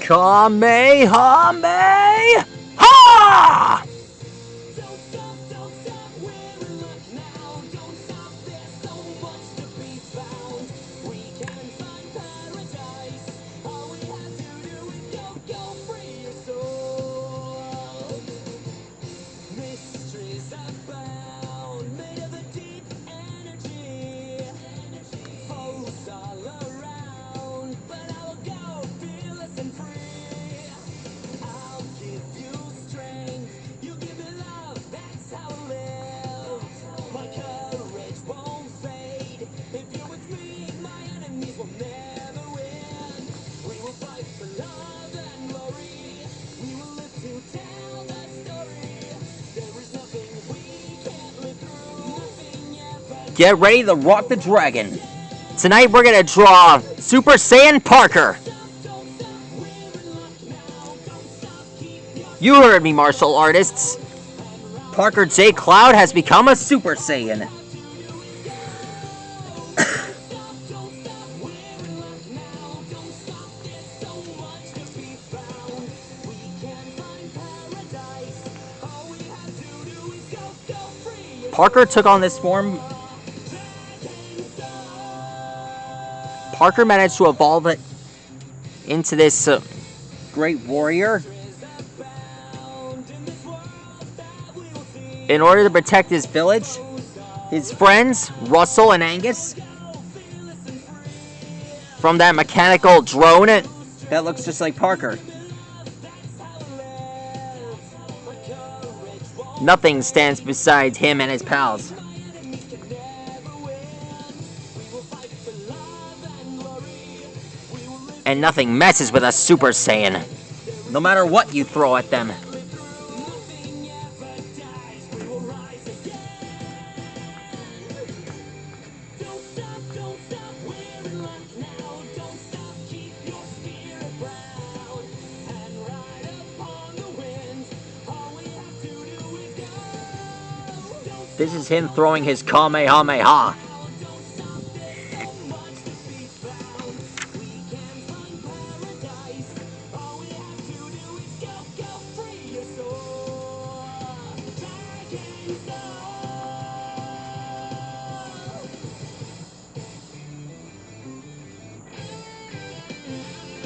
Kamehameha! Get ready to rock the dragon. Tonight we're gonna draw Super Saiyan Parker. You heard me, martial artists. Parker j.cloud has become a Super Saiyan. Parker took on this form. Parker managed to evolve it into this great warrior in order to protect his village, his friends, Russell and Angus, from that mechanical drone that looks just like Parker. Nothing stands beside him and his pals. And nothing messes with a Super Saiyan, no matter what you throw at them. This is him throwing his Kamehameha.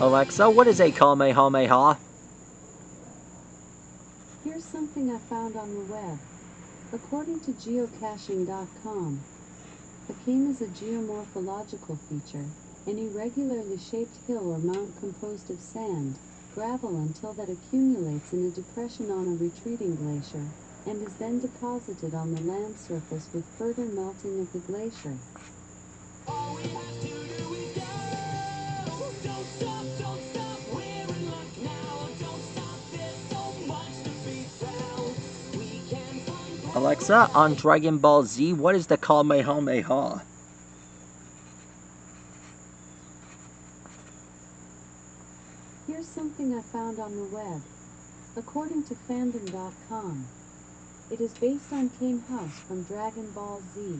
Alexa, what is a Kamehameha? Here's something I found on the web. According to geocaching.com, a kame is a geomorphological feature, an irregularly shaped hill or mount composed of sand, gravel until that accumulates in a depression on a retreating glacier, and is then deposited on the land surface with further melting of the glacier. Alexa, on Dragon Ball Z, what is the Kamehameha? Here's something I found on the web. According to fandom.com, it is based on Kame House from Dragon Ball Z.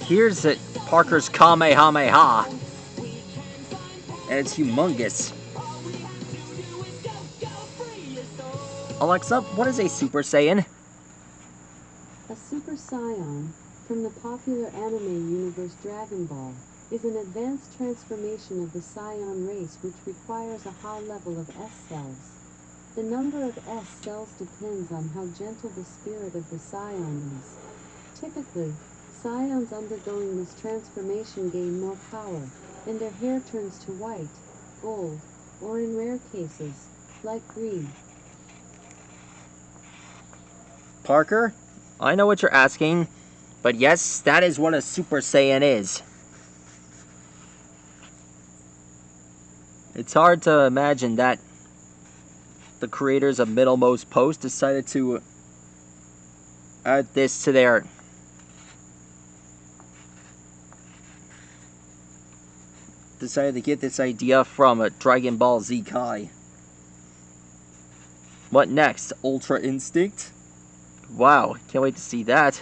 Here's it, Parker's Kamehameha. And it's humongous. Alexa, what is a Super Saiyan? A Super Saiyan, from the popular anime universe Dragon Ball, is an advanced transformation of the Saiyan race which requires a high level of S cells. The number of S cells depends on how gentle the spirit of the Saiyan is. Typically, Saiyans undergoing this transformation gain more power, and their hair turns to white, gold, or in rare cases, light green. Parker, I know what you're asking, but yes, that is what a Super Saiyan is. It's hard to imagine that the creators of Middlemost Post decided to add this to their decided to get this idea from a Dragon Ball Z Kai. What next? Ultra Instinct? Wow, can't wait to see that.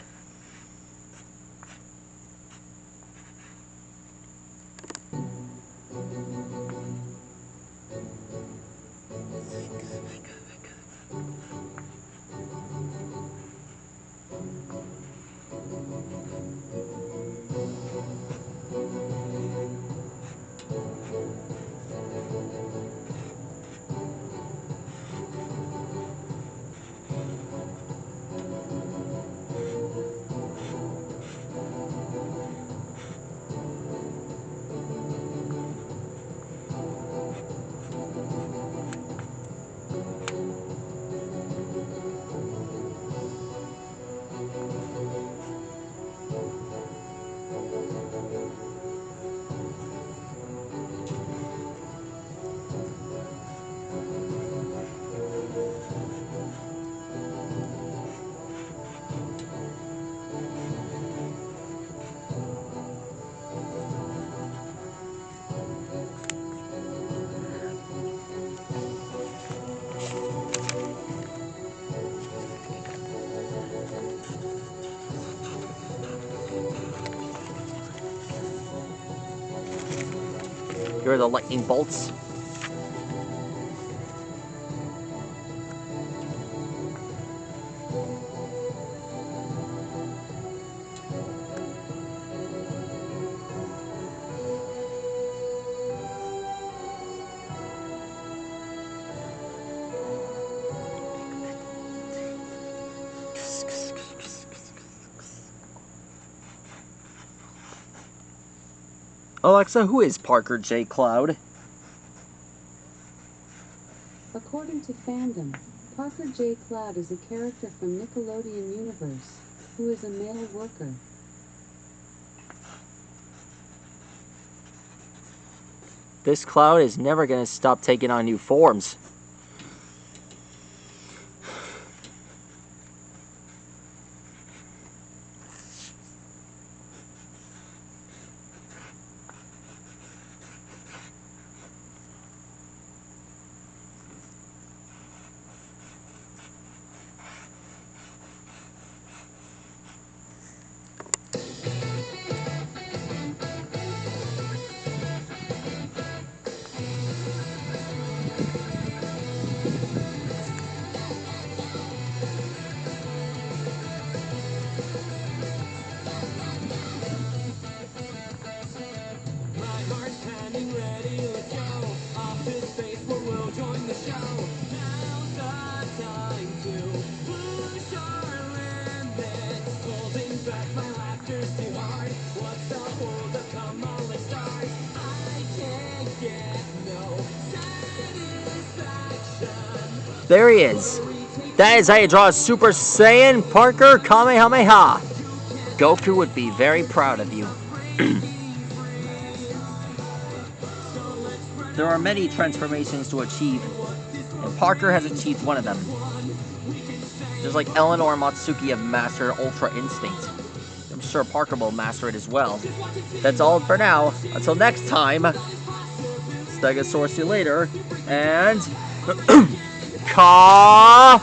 Here are the lightning bolts. Alexa, who is Parker j.cloud? According to fandom, Parker j.cloud is a character from Nickelodeon Universe, who is a male worker. This Cloud is never going to stop taking on new forms. There he is. That is how you draw a Super Saiyan, Parker Kamehameha. Goku would be very proud of you. There are many transformations to achieve, and Parker has achieved one of them. Just like Eleanor and Matsuki have mastered Ultra Instinct. I'm sure Parker will master it as well. That's all for now. Until next time, Stegosaurus, see you later, and Kamehameha!